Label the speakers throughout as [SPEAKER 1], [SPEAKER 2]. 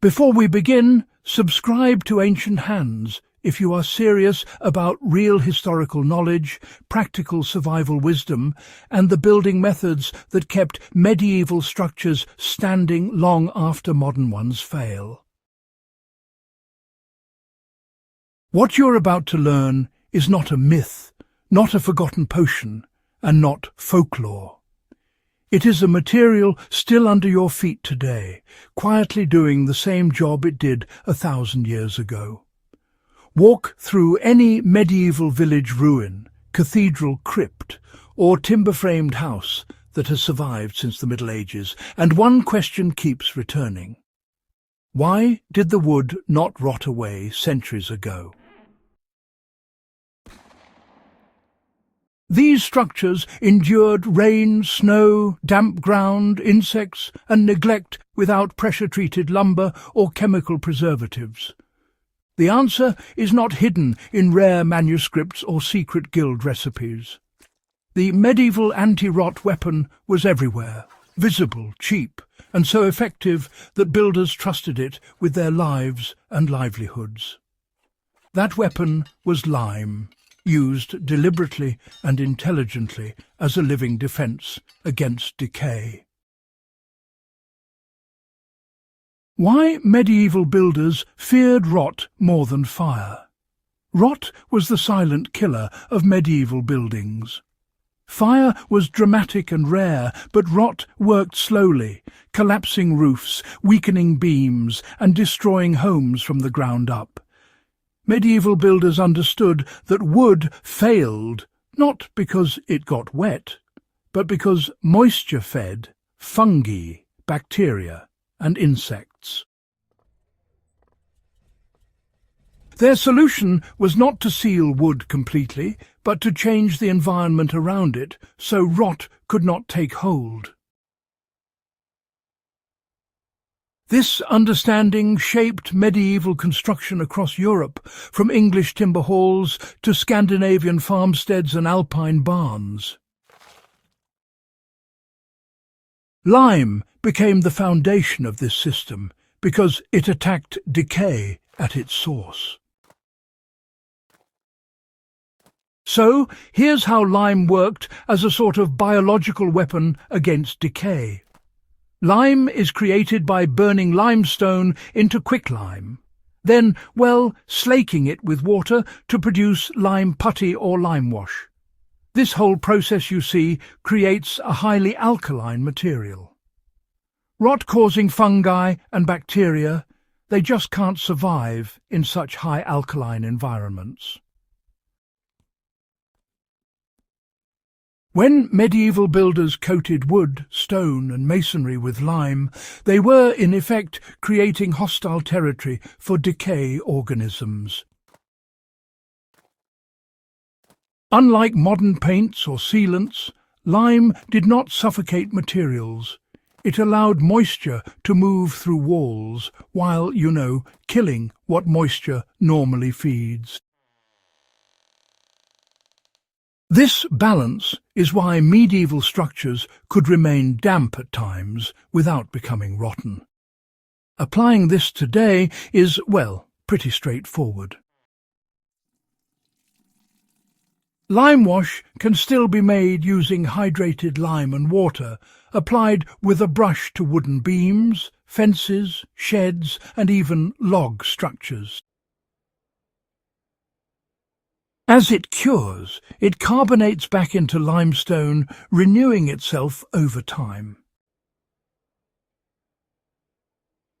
[SPEAKER 1] Before we begin, subscribe to Ancient Hands if you are serious about real historical knowledge, practical survival wisdom, and the building methods that kept medieval structures standing long after modern ones fail. What you're about to learn is not a myth, not a forgotten potion, and not folklore. It is a material still under your feet today, quietly doing the same job it did 1,000 years ago. Walk through any medieval village ruin, cathedral crypt, or timber-framed house that has survived since the Middle Ages, and one question keeps returning. Why did the wood not rot away centuries ago? These structures endured rain, snow, damp ground, insects, and neglect without pressure-treated lumber or chemical preservatives. The answer is not hidden in rare manuscripts or secret guild recipes. The medieval anti-rot weapon was everywhere, visible, cheap, and so effective that builders trusted it with their lives and livelihoods. That weapon was lime, used deliberately and intelligently as a living defense against decay. Why medieval builders feared rot more than fire? Rot was the silent killer of medieval buildings. Fire was dramatic and rare, but rot worked slowly, collapsing roofs, weakening beams, and destroying homes from the ground up. Medieval builders understood that wood failed, not because it got wet, but because moisture fed fungi, bacteria, and insects. Their solution was not to seal wood completely, but to change the environment around it so rot could not take hold. This understanding shaped medieval construction across Europe, from English timber halls to Scandinavian farmsteads and alpine barns. Lime became the foundation of this system because it attacked decay at its source. So, here's how lime worked as a sort of biological weapon against decay. Lime is created by burning limestone into quicklime, then, slaking it with water to produce lime putty or lime wash. This whole process, you see, creates a highly alkaline material. Rot-causing fungi and bacteria, they just can't survive in such high alkaline environments. When medieval builders coated wood, stone and masonry with lime, they were, in effect, creating hostile territory for decay organisms. Unlike modern paints or sealants, lime did not suffocate materials. It allowed moisture to move through walls while, killing what moisture normally feeds. This balance is why medieval structures could remain damp at times without becoming rotten. Applying this today is, pretty straightforward. Lime wash can still be made using hydrated lime and water, applied with a brush to wooden beams, fences, sheds, and even log structures. As it cures, it carbonates back into limestone, renewing itself over time.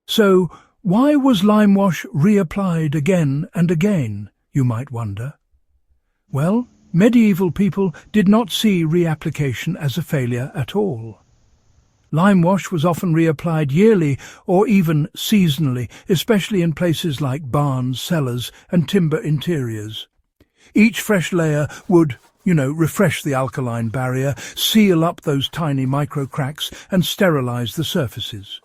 [SPEAKER 1] So, why was lime wash reapplied again and again, you might wonder? Well, medieval people did not see reapplication as a failure at all. Lime wash was often reapplied yearly or even seasonally, especially in places like barns, cellars, and timber interiors. Each fresh layer would, refresh the alkaline barrier, seal up those tiny micro-cracks, and sterilize the surfaces.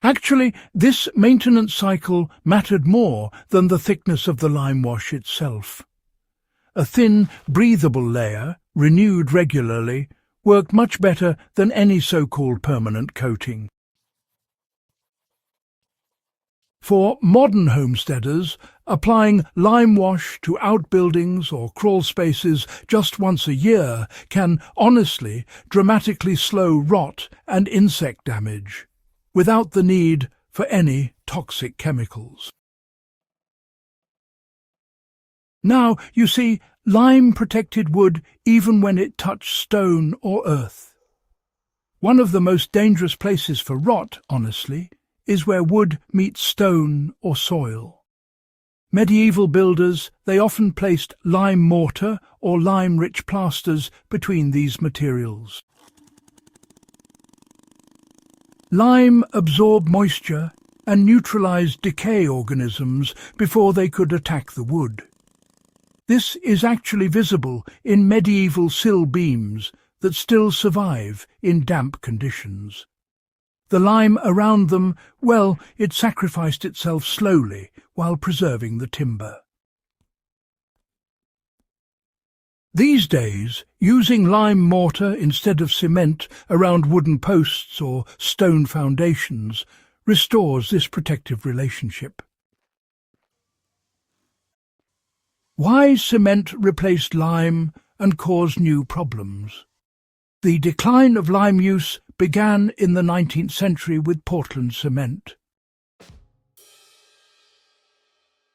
[SPEAKER 1] Actually, this maintenance cycle mattered more than the thickness of the lime wash itself. A thin, breathable layer, renewed regularly, worked much better than any so-called permanent coating. For modern homesteaders, applying lime wash to outbuildings or crawl spaces just once a year can honestly dramatically slow rot and insect damage, without the need for any toxic chemicals. Now, you see, lime protected wood even when it touched stone or earth. One of the most dangerous places for rot, honestly, is where wood meets stone or soil. Medieval builders, they often placed lime mortar or lime-rich plasters between these materials. Lime absorbed moisture and neutralized decay organisms before they could attack the wood. This is actually visible in medieval sill beams that still survive in damp conditions. The lime around them, well, it sacrificed itself slowly while preserving the timber. These days, using lime mortar instead of cement around wooden posts or stone foundations restores this protective relationship. Why cement replaced lime and caused new problems? The decline of lime use began in the 19th century with Portland cement.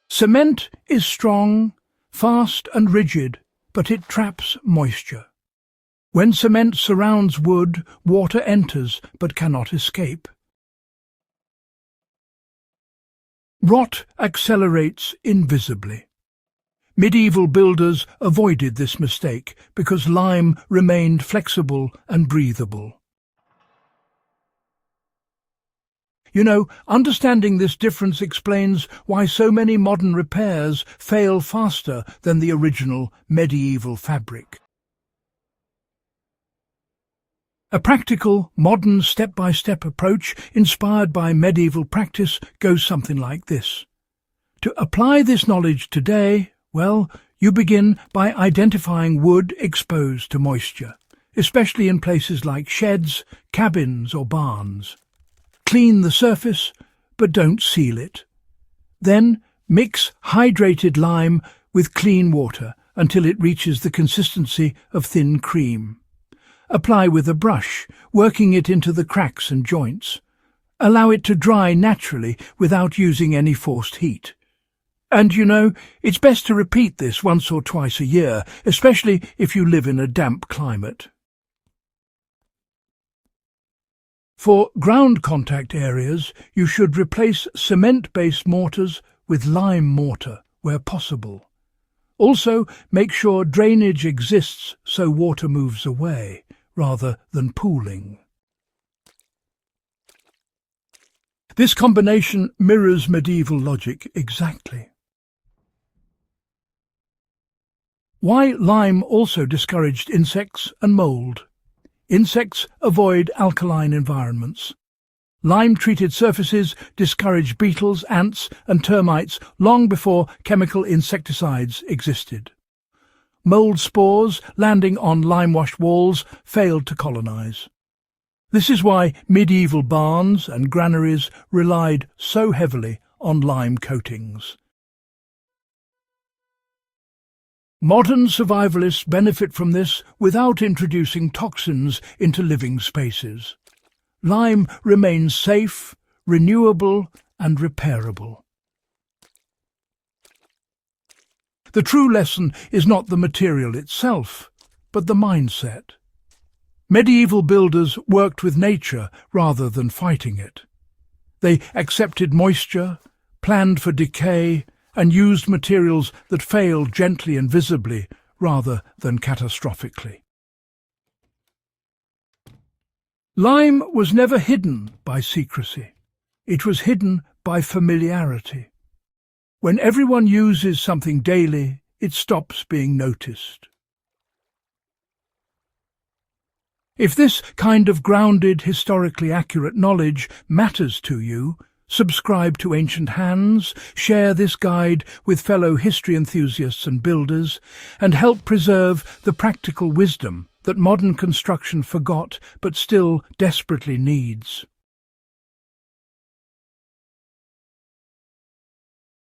[SPEAKER 1] Cement is strong, fast and rigid, but it traps moisture. When cement surrounds wood, water enters but cannot escape. Rot accelerates invisibly. Medieval builders avoided this mistake because lime remained flexible and breathable. You know, understanding this difference explains why so many modern repairs fail faster than the original medieval fabric. A practical, modern step-by-step approach inspired by medieval practice goes something like this. To apply this knowledge today, well, you begin by identifying wood exposed to moisture, especially in places like sheds, cabins or barns. Clean the surface, but don't seal it. Then mix hydrated lime with clean water until it reaches the consistency of thin cream. Apply with a brush, working it into the cracks and joints. Allow it to dry naturally without using any forced heat. And you know, it's best to repeat this once or twice a year, especially if you live in a damp climate. For ground contact areas, you should replace cement-based mortars with lime mortar where possible. Also, make sure drainage exists so water moves away, rather than pooling. This combination mirrors medieval logic exactly. Why lime also discouraged insects and mould. Insects avoid alkaline environments. Lime-treated surfaces discourage beetles, ants and termites long before chemical insecticides existed. Mould spores landing on lime-washed walls failed to colonize. This is why medieval barns and granaries relied so heavily on lime coatings. Modern survivalists benefit from this without introducing toxins into living spaces. Lime remains safe, renewable and repairable. The true lesson is not the material itself, but the mindset. Medieval builders worked with nature rather than fighting it. They accepted moisture, planned for decay, and used materials that failed gently and visibly rather than catastrophically. Lime was never hidden by secrecy. It was hidden by familiarity. When everyone uses something daily, it stops being noticed. If this kind of grounded, historically accurate knowledge matters to you, subscribe to Ancient Hands, share this guide with fellow history enthusiasts and builders, and help preserve the practical wisdom that modern construction forgot but still desperately needs.